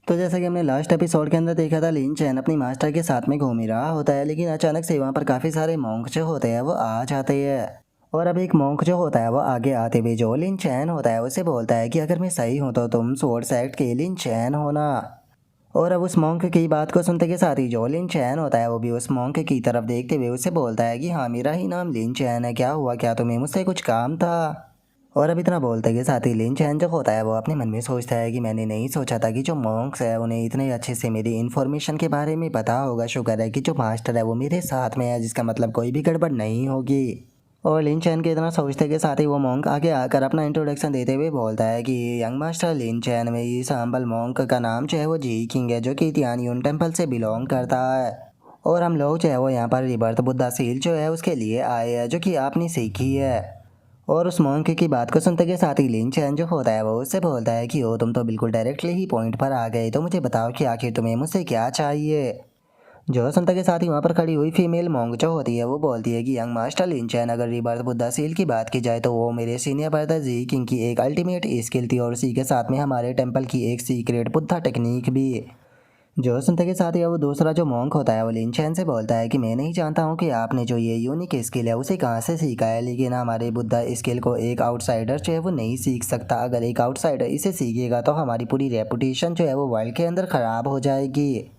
तो जैसा कि हमने लास्ट एपिसोड के अंदर देखा था, लिन चैन अपनी मास्टर के साथ में घूम ही रहा होता है, लेकिन अचानक से वहाँ पर काफ़ी सारे मॉन्क जो होते हैं वो आ जाते हैं। और अब एक मॉन्क जो होता है वो आगे आते हुए जो लिन चैन होता है उसे बोलता है कि अगर मैं सही हूँ तो तुम स्वॉर्ड सेक्ट के लिन चैन होना। और अब उस मॉन्क की बात को सुनते के साथ ही जो लिन चैन होता है वो भी उस मॉन्क की तरफ देखते हुए उसे बोलता है कि हाँ, मेरा ही नाम लिन चैन है, क्या हुआ, क्या तुम्हें मुझसे कुछ काम था। और अब इतना बोलते के साथ ही लिन चैन जो होता है वो अपने मन में सोचता है कि मैंने नहीं सोचा था कि जो मॉन्क्स है उन्हें इतने अच्छे से मेरी इन्फॉर्मेशन के बारे में पता होगा। शुक्र है कि जो मास्टर है वो मेरे साथ में है, जिसका मतलब कोई भी गड़बड़ नहीं होगी। और लिन चैन के इतना सोचते के साथ ही वो मॉन्क आगे आकर अपना इंट्रोडक्शन देते हुए बोलता है कि यंग मास्टर लिन चैन में इस हम्बल मॉन्क का नाम जो है वो जी किंग है, जो कि तियानयुन टेम्पल से बिलोंग करता है। और हम लोग जो है वो यहाँ पर रिबर्थ बुद्धा सील जो है उसके लिए आए हैं, जो कि आपने सीखी है। और उस मॉन्क की बात को सुनते के साथ ही लिन चैन जो होता है वो उससे बोलता है कि ओ, तुम तो बिल्कुल डायरेक्टली ही पॉइंट पर आ गए, तो मुझे बताओ कि आखिर तुम्हें मुझसे क्या चाहिए। जो सुनते के साथ ही वहाँ पर खड़ी हुई फीमेल मॉन्क जो होती है वो बोलती है कि यंग मास्टर लिन चैन, अगर रिबर्थ बुद्धा सील की बात की जाए तो वो मेरे सीनियर ब्रदर जी किंग की एक अल्टीमेट स्किल थी, और उसी के साथ में हमारे टेम्पल की एक सीक्रेट बुद्धा टेक्निक भी। जो सुनते के साथ ही वो दूसरा जो मॉन्क होता है वो लिन चैन से बोलता है कि मैं नहीं जानता हूँ कि आपने जो ये यूनिक स्किल है उसे कहाँ से सीखा है, लेकिन हमारे बुद्धा स्किल को एक आउटसाइडर जो है वो नहीं सीख सकता। अगर एक आउटसाइडर इसे सीखेगा तो हमारी पूरी रेपुटेशन जो है वो वर्ल्ड के अंदर ख़राब हो जाएगी।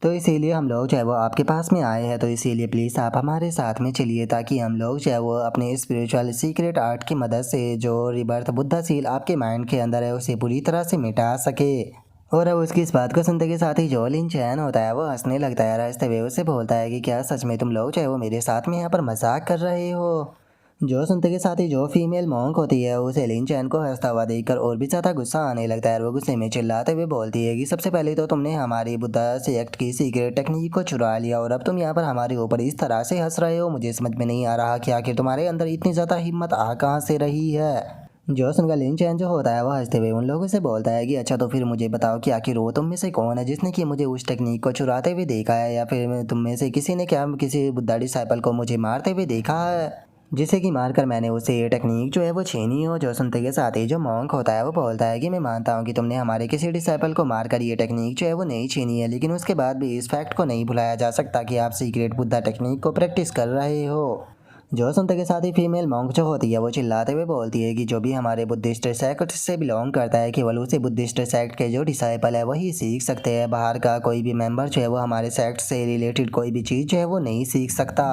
तो इसीलिए हम लोग जो है वो आपके पास में आए हैं, तो इसीलिए प्लीज़ आप हमारे साथ में चलिए, ताकि हम लोग जो है वो अपने स्पिरिचुअल सीक्रेट आर्ट की मदद से जो रिबर्थ बुद्धा सील आपके माइंड के अंदर है उसे पूरी तरह से मिटा सके। और अब उसकी इस बात को सुनते के साथ ही जो लिन चैन होता है वो हंसने लगता है, हंसते हुए उससे बोलता है कि क्या सच में तुम लोग जो है वो मेरे साथ में यहाँ पर मजाक कर रहे हो। जो सुनते के साथ ही जो फीमेल मॉन्क होती है उसे लिन चैन को हंसता हुआ देखकर और भी ज़्यादा गुस्सा आने लगता है, और वो गुस्से में चिल्लाते हुए बोलती है कि सबसे पहले तो तुमने हमारी बुद्धा सेक्ट की सीक्रेट टेक्निक को चुरा लिया, और अब तुम यहाँ पर हमारे ऊपर इस तरह से हंस रहे हो। मुझे समझ में नहीं आ रहा कि आखिर तुम्हारे अंदर इतनी ज़्यादा हिम्मत आ कहाँ से रही है। जो सुनकर लिन चैन जो होता है वो हंसते हुए उन लोगों से बोलता है कि अच्छा, तो फिर मुझे बताओ कि आखिर वो तुम में से कौन है जिसने कि मुझे उस टेक्निक को चुराते हुए देखा है, या फिर तुम में से किसी ने क्या किसी बुद्धा डिसाइपल को मुझे मारते हुए देखा है, जिसे कि मारकर मैंने उससे ये टेक्निक जो है वो छीनी हो। जो सुनते के साथ ही जो मॉन्क होता है वो बोलता है कि मैं मानता हूँ कि तुमने हमारे किसी डिसाइपल को मारकर ये टेक्निक जो है वो नहीं छीनी है, लेकिन उसके बाद भी इस फैक्ट को नहीं भुलाया जा सकता कि आप सीक्रेट बुद्धा टेक्निक को प्रैक्टिस कर रहे हो। जो सुनते के साथ ही फीमेल मॉन्क जो होती है वो चिल्लाते हुए बोलती है कि जो भी हमारे बुद्धिस्ट सेक्ट से बिलोंग करता है केवल उसी बुद्धिस्ट सेक्ट के जो डिसाइपल है वही सीख सकते हैं, बाहर का कोई भी मेंबर जो है वो हमारे सेक्ट से रिलेटेड कोई भी चीज़ जो है वो नहीं सीख सकता।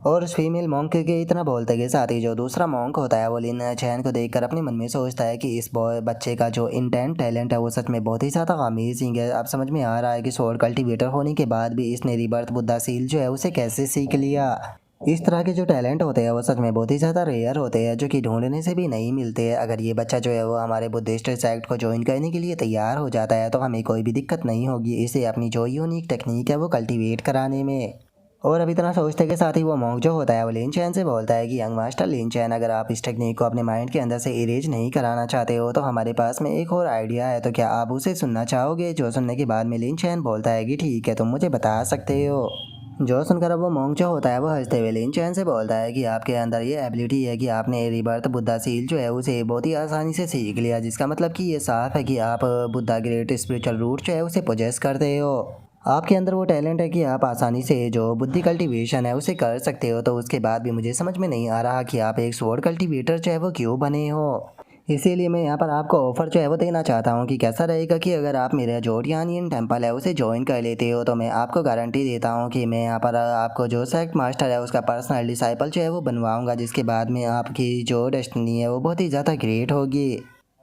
और उस फीमेल मॉन्क के इतना बोलते के साथ ही जो दूसरा मॉन्क होता है वो लिन चैन को देखकर अपने मन में सोचता है कि इस बॉय बच्चे का जो इंटेंट टैलेंट है वो सच में बहुत ही ज़्यादा अमेजिंग है। अब समझ में आ रहा है कि स्वॉर्ड कल्टीवेटर होने के बाद भी इसने रिबर्थ बुद्धा सील जो है उसे कैसे सीख लिया। इस तरह के जो टैलेंट होते हैं वो सच में बहुत ही ज़्यादा रेयर होते हैं, जो कि ढूंढने से भी नहीं मिलते हैं। अगर ये बच्चा जो है वो हमारे बुद्धिस्ट सेक्ट को ज्वाइन करने के लिए तैयार हो जाता है तो हमें कोई भी दिक्कत नहीं होगी इसे अपनी जो यूनिक टेक्निक है वो कल्टीवेट कराने में। और अब इतना सोचते के साथ ही वो मॉन्क जो होता है वो लिन चैन से बोलता है कि यंग मास्टर लिन चैन, अगर आप इस टेक्निक को अपने माइंड के अंदर से इरेज नहीं कराना चाहते हो तो हमारे पास में एक और आइडिया है, तो क्या आप उसे सुनना चाहोगे। जो सुनने के बाद में लिन चैन बोलता है कि ठीक है, तुम मुझे बता सकते हो। जो सुनकर अब वो मॉन्क जो होता है वो हंसते हुए लिन चैन से बोलता है कि आपके अंदर ये एबिलिटी है कि आपने रिबर्थ बुद्धा सील जो है उसे बहुत ही आसानी से सीख लिया, जिसका मतलब कि ये साफ है कि आप बुद्धा ग्रेट स्पिरिचुअल रूट जो है उसे पोजेस करते हो। आपके अंदर वो टैलेंट है कि आप आसानी से जो बुद्धि कल्टीवेशन है उसे कर सकते हो, तो उसके बाद भी मुझे समझ में नहीं आ रहा कि आप एक स्वॉर्ड कल्टीवेटर जो है वो क्यों बने हो। इसीलिए मैं यहाँ पर आपको ऑफर जो है वो देना चाहता हूँ कि कैसा रहेगा कि अगर आप मेरा जो टियानियन टेम्पल है उसे ज्वाइन कर लेते हो तो मैं आपको गारंटी देता हूँ कि मैं यहाँ पर आपको जो सेक्ट मास्टर है उसका पर्सनल डिसाइपल जो है वो बनवाऊँगा, जिसके बाद में आपकी जो डेस्टिनी है वो बहुत ही ज़्यादा ग्रेट होगी।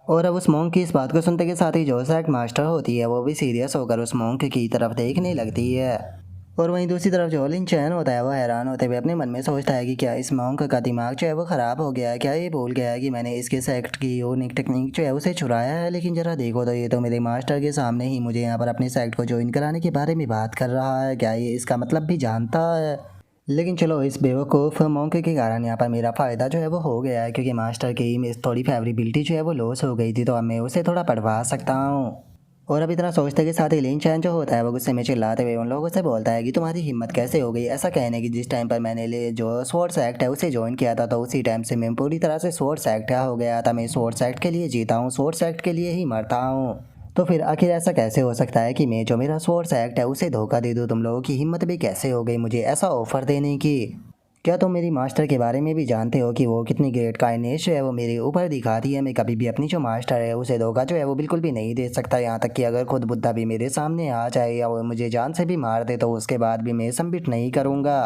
और अब उस मॉन्क की इस बात को सुनते के साथ ही जो सेक्ट मास्टर होती है वो भी सीरियस होकर उस मॉन्क की तरफ देखने लगती है। और वहीं दूसरी तरफ जो लिन चैन होता है वो हैरान होते हुए अपने मन में सोचता है कि क्या इस मॉन्क का दिमाग जो है वो ख़राब हो गया है, क्या ये भूल गया है कि मैंने इसके सेक्ट की यूनिक टेक्निक जो है उसे चुराया है। लेकिन ज़रा देखो तो ये तो मेरे मास्टर के सामने ही मुझे यहाँ पर अपने सेक्ट को ज्वाइन कराने के बारे में बात कर रहा है, क्या ये इसका मतलब भी जानता है। लेकिन चलो, इस बेवकूफ़ मौके के कारण यहाँ पर मेरा फ़ायदा जो है वो हो गया है, क्योंकि मास्टर की थोड़ी फेवरेबिलिटी जो है वो लॉस हो गई थी, तो अब मैं उसे थोड़ा पढ़वा सकता हूँ। और अब इतना सोचते के साथ ही लिन चैन जो होता है वो गुस्से में चिल्लाते हुए उन लोगों से बोलता है कि तुम्हारी हिम्मत कैसे हो गई ऐसा कहने की, जिस टाइम पर मैंने जो स्वॉर्ड सेक्ट है उसे ज्वाइन किया था तो उसी टाइम से मैं पूरी तरह से स्वॉर्ड सेक्ट हो गया था। मैं स्वॉर्ड सेक्ट के लिए जीता हूँ, स्वॉर्ड सेक्ट के लिए ही मरता हूँ। तो फिर आखिर ऐसा कैसे हो सकता है कि मैं जो मेरा सोर्स एक्ट है उसे धोखा दे दूँ? तुम लोगों की हिम्मत भी कैसे हो गई मुझे ऐसा ऑफर देने की? क्या तुम मेरी मास्टर के बारे में भी जानते हो कि वो कितनी ग्रेट काइंडनेस जो है वो मेरे ऊपर दिखाती है? मैं कभी भी अपनी जो मास्टर है उसे धोखा जो है वो बिल्कुल भी नहीं दे सकता। यहाँ तक कि अगर खुद बुद्धा भी मेरे सामने आ जाए या वो मुझे जान से भी मार दे तो उसके बाद भी मैं सबमिट नहीं करूँगा।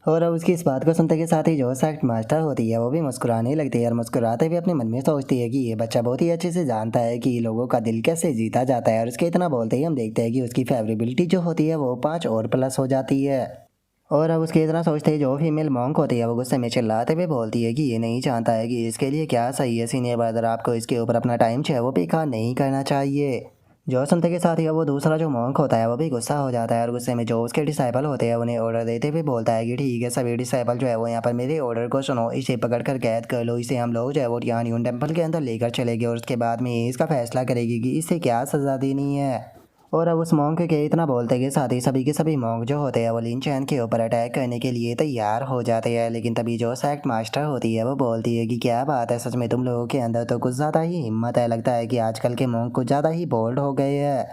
और अब उसकी इस बात को सुनते के साथ ही जो सेक्ट मास्टर होती है वो भी मुस्कुराने लगती है और मुस्कुराते हुए अपने मन में सोचती है कि ये बच्चा बहुत ही अच्छे से जानता है कि लोगों का दिल कैसे जीता जाता है। और उसके इतना बोलते ही हम देखते हैं कि उसकी फेवरेबिलिटी जो होती है वो 5 और प्लस हो जाती है। और अब उसके इतना सोचते ही जो फीमेल मॉन्क होती है वो गुस्से में चिल्लाते हुए बोलती है कि ये नहीं जानता है कि इसके लिए क्या सही है। सीनियर ब्रदर आपको इसके ऊपर अपना टाइम जो है वो बेकार नहीं करना चाहिए। जो सुनते के साथ ही अब वो दूसरा जो मॉन्क होता है वो भी गुस्सा हो जाता है और गुस्से में जो उसके डिसाइपल होते हैं उन्हें ऑर्डर देते हुए बोलता है कि ठीक है सभी डिसाइपल जो है वो यहाँ पर मेरे ऑर्डर को सुनो, इसे पकड़ कर कैद कर लो, इसे हम लोग जो है वो टियान टेम्पल के अंदर लेकर चलेंगे और उसके बाद में इसका फैसला करेगी कि इसे क्या सज़ा देनी है। और अब उस मॉन्क के इतना बोलते के साथ ही सभी के सभी मॉन्क जो होते हैं वो लिन चैन के ऊपर अटैक करने के लिए तैयार हो जाते हैं। लेकिन तभी जो सेक्ट मास्टर होती है वो बोलती है कि क्या बात है, सच में तुम लोगों के अंदर तो कुछ ज़्यादा ही हिम्मत है, लगता है कि आजकल के मॉन्क कुछ ज़्यादा ही बोल्ड हो गए हैं।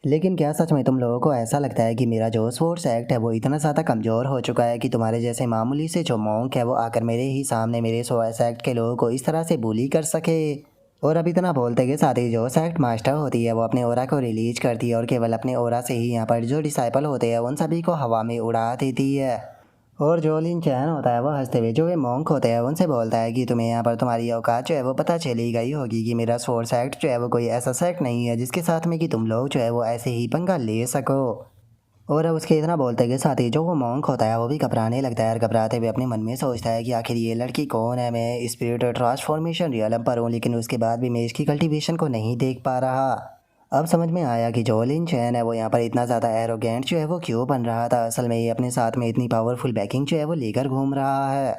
लेकिन क्या सच में तुम लोगों को ऐसा लगता है कि मेरा जो स्पोर्ट्स एक्ट है वो इतना ज़्यादा कमज़ोर हो चुका है कि तुम्हारे जैसे मामूली से जो मॉन्क है वो आकर मेरे ही सामने मेरे स्पोर्ट्स एक्ट के लोगों को इस तरह से बुली कर सके? और अब इतना बोलते के साथ ही जो सेक्ट मास्टर होती है वो अपने ओरा को रिलीज करती है और केवल अपने ओरा से ही यहाँ पर जो डिसाइपल होते हैं उन सभी को हवा में उड़ा देती है। और जो लिन चैन होता है वो हंसते हुए जो वे मॉन्क होते हैं उनसे बोलता है कि तुम्हें यहाँ पर तुम्हारी औकात जो है वो पता चली गई होगी कि मेरा सोर्स एक्ट जो है वो कोई ऐसा सेक्ट नहीं है जिसके साथ में कि तुम लोग जो है वो ऐसे ही पंगा ले सको। और अब उसके इतना बोलते के साथ ही जो वो मॉन्क होता है वो भी घबराने लगता है और घबराते हुए अपने मन में सोचता है कि आखिर ये लड़की कौन है? मैं स्पिरिट ट्रांसफॉर्मेशन रियलम पर हूँ लेकिन उसके बाद भी मैं इसकी कल्टीवेशन को नहीं देख पा रहा। अब समझ में आया कि जो लिन चैन है वो यहाँ पर इतना ज़्यादा एरोगेंट जो है वो क्यों बन रहा था। असल में ये अपने साथ में इतनी पावरफुल बैकिंग जो है वो लेकर घूम रहा है।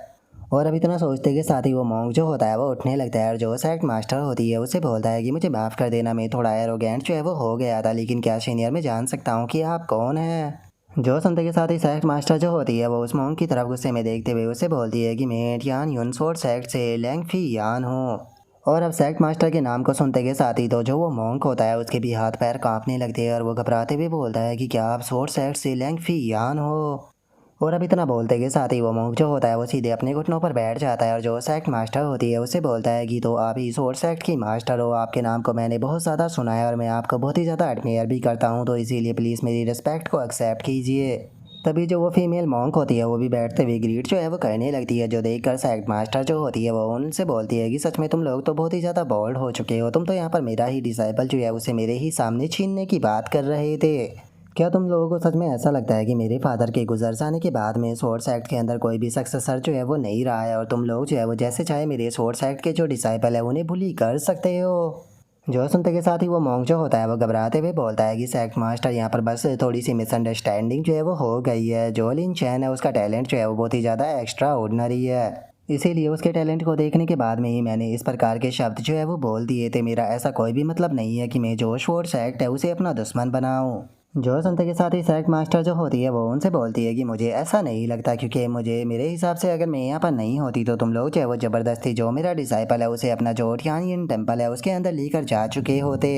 और अब इतना सोचते के साथ ही वो मॉन्क जो होता है वो उठने लगता है और जो सेक्ट मास्टर होती है उसे बोलता है कि मुझे माफ़ कर देना, मैं थोड़ा एरोगेंट जो है वो हो गया था, लेकिन क्या सीनियर मैं जान सकता हूँ कि आप कौन हैं? जो सुनते के साथ ही सेक्ट मास्टर जो होती है वो उस मॉन्क की तरफ गुस्से में देखते हुए उसे बोलती है कि मैं टियान युन सोर्ट सेक्ट से लैंग फी यान हूँ। और अब सेक्ट मास्टर के नाम को सुनते के साथ ही तो जो वो मॉन्क होता है उसके भी हाथ पैर कांपने लगते हैं और वो घबराते हुए बोलता है कि क्या आप सोर्ट सेक्ट से लैंग फी यान हो? और अब इतना बोलते के साथ ही वो मॉन्क जो होता है वो सीधे अपने घुटनों पर बैठ जाता है और जो सेक्ट मास्टर होती है उसे बोलता है कि तो आप ही सोर्ट सेक्ट की मास्टर हो, आपके नाम को मैंने बहुत ज़्यादा सुना है और मैं आपको बहुत ही ज़्यादा एडमायर भी करता हूँ, तो इसीलिए प्लीज़ मेरी रिस्पेक्ट को एक्सेप्ट कीजिए। तभी जो वो फीमेल मॉन्क होती है वो भी बैठते हुए ग्रीट जो है वो करने लगती है, जो देखकर सेक्ट मास्टर जो होती है वो उनसे बोलती है कि सच में तुम लोग तो बहुत ही ज़्यादा बोल्ड हो चुके हो, तुम तो यहाँ पर मेरा ही डिसाइपल जो है उसे मेरे ही सामने छीनने की बात कर रहे थे। क्या तुम लोगों को सच में ऐसा लगता है कि मेरे फादर के गुजर जाने के बाद में सोर्स एक्ट के अंदर कोई भी सक्सेसर जो है वो नहीं रहा है और तुम लोग जो है वो जैसे चाहे मेरे सोर्स एक्ट के जो डिसाइपल है उन्हें बुली कर सकते हो? जो सुनते के साथ ही वो मॉन्क जो होता है वो घबराते हुए बोलता है कि सेक्ट मास्टर यहाँ पर बस थोड़ी सी मिसअंडरस्टैंडिंग जो है वो हो गई है। जो लिन चैन है उसका टैलेंट जो है वो बहुत ही ज़्यादा एक्स्ट्रा ऑर्डिनरी है, इसीलिए उसके टैलेंट को देखने के बाद में ही मैंने इस प्रकार के शब्द जो है वो बोल दिए थे। मेरा ऐसा कोई भी मतलब नहीं है कि मैं जो शोर्स एक्ट है उसे अपना दुश्मन बनाऊं। जो सुनते के साथ ही सेक्ट मास्टर जो होती है वो उनसे बोलती है कि मुझे ऐसा नहीं लगता, क्योंकि मुझे मेरे हिसाब से अगर मैं यहाँ पर नहीं होती तो तुम लोग जो है वो ज़बरदस्ती जो मेरा डिसाइपल है उसे अपना जो टियानियन टेम्पल है उसके अंदर लेकर जा चुके होते।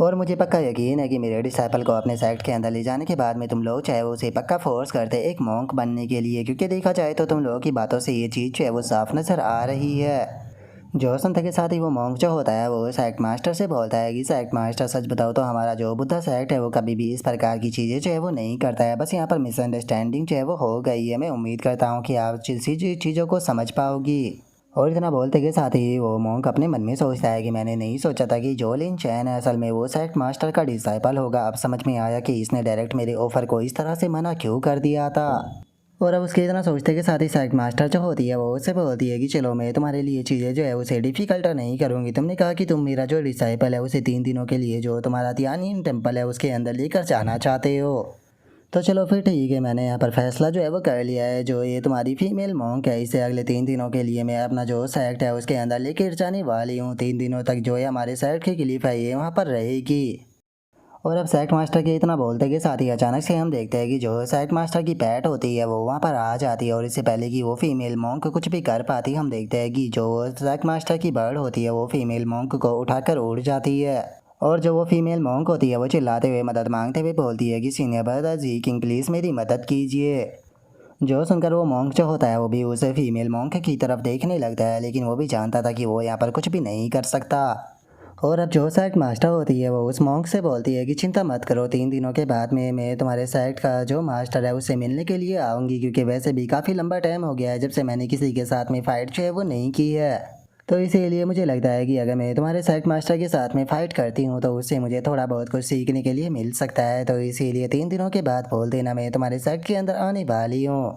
और मुझे पक्का यकीन है कि मेरे डिसाइपल को अपने सेक्ट के अंदर ले जाने के बाद में तुम लोग चाहे वो उसे पक्का फोर्स करते एक मॉन्क बनने के लिए, क्योंकि देखा जाए तो तुम लोगों की बातों से ये चीज़ जो है वो साफ नज़र आ रही है। जो संत के साथ ही वो मॉन्क जो होता है वो सेक्ट मास्टर से बोलता है कि सेक्ट मास्टर सच बताओ तो हमारा जो बुद्धा सेक्ट है वो कभी भी इस प्रकार की चीज़ें जो है वो नहीं करता है, बस यहाँ पर मिसअंडरस्टैंडिंग जो है वो हो गई है। मैं उम्मीद करता हूँ कि आप चीज़ों को समझ पाओगी। और इतना बोलते के साथ ही वो मॉन्क अपने मन में सोचता है कि मैंने नहीं सोचा था कि जो लिन चैन है असल में वो सेक्ट मास्टर का डिसाइपल होगा। अब समझ में आया कि इसने डायरेक्ट मेरे ऑफर को इस तरह से मना क्यों कर दिया था। और अब उसके इतना सोचते के साथ ही सेक्ट मास्टर जो होती है वो उससे बोलती है कि चलो मैं तुम्हारे लिए चीज़ें जो है उसे डिफ़िकल्ट नहीं करूँगी। तुमने कहा कि तुम मेरा जो डिसाइपल है उसे 3 दिनों के लिए जो तुम्हारा तियानिन टेम्पल है उसके अंदर लेकर जाना चाहते हो, तो चलो फिर ठीक है, मैंने यहाँ पर फैसला जो है वो कर लिया है। जो ये तुम्हारी फीमेल मॉन्क है इसे अगले 3 दिनों के लिए मैं अपना जो सेक्ट है उसके अंदर लेकर जाने वाली हूँ। 3 दिनों तक जो है हमारे सेक्ट की क्लिफ है ये वहाँ पर रहेगी। और अब सेक्ट मास्टर के इतना बोलते के साथ ही अचानक से हम देखते हैं कि जो सेक्ट मास्टर की पैट होती है वो वहाँ पर आ जाती है और इससे पहले कि वो फीमेल मॉन्क कुछ भी कर पाती हम देखते हैं कि जो सेक्ट मास्टर की बर्ड होती है वो फीमेल मॉन्क को उठाकर उड़ जाती है। और जो वो फीमेल मॉन्क होती है वो चिल्लाते हुए मदद मांगते हुए बोलती है कि senior brother ji king please मेरी मदद कीजिए। जो सुनकर वो मॉन्क जो होता है वो भी उस फीमेल मॉन्क की तरफ देखने लगता है, लेकिन वो भी जानता था कि वो यहाँ पर कुछ भी नहीं कर सकता। और अब जो सेक्ट मास्टर होती है वो उस मॉन्क से बोलती है कि चिंता मत करो, 3 दिनों के बाद में मैं तुम्हारे सेक्ट का जो मास्टर है उससे मिलने के लिए आऊँगी, क्योंकि वैसे भी काफ़ी लंबा टाइम हो गया है जब से मैंने किसी के साथ में फ़ाइट जो है वो नहीं की है। तो इसीलिए मुझे लगता है कि अगर मैं तुम्हारे सेक्ट मास्टर के साथ में फ़ाइट करती हूँ तो उससे मुझे थोड़ा बहुत कुछ सीखने के लिए मिल सकता है, तो इसीलिए 3 दिनों के बाद बोल देना मैं तुम्हारे सेक्ट के अंदर आने वाली हूँ।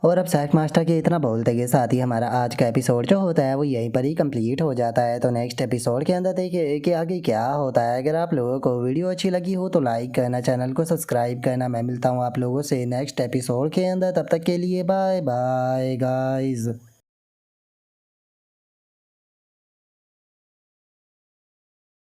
और अब सेक्ट मास्टर के इतना बोलते के साथ ही हमारा आज का एपिसोड जो होता है वो यहीं पर ही कंप्लीट हो जाता है। तो नेक्स्ट एपिसोड के अंदर देखिए कि आगे क्या होता है। अगर आप लोगों को वीडियो अच्छी लगी हो तो लाइक करना, चैनल को सब्सक्राइब करना। मैं मिलता हूँ आप लोगों से नेक्स्ट एपिसोड के अंदर, तब तक के लिए बाय बाय गाइज।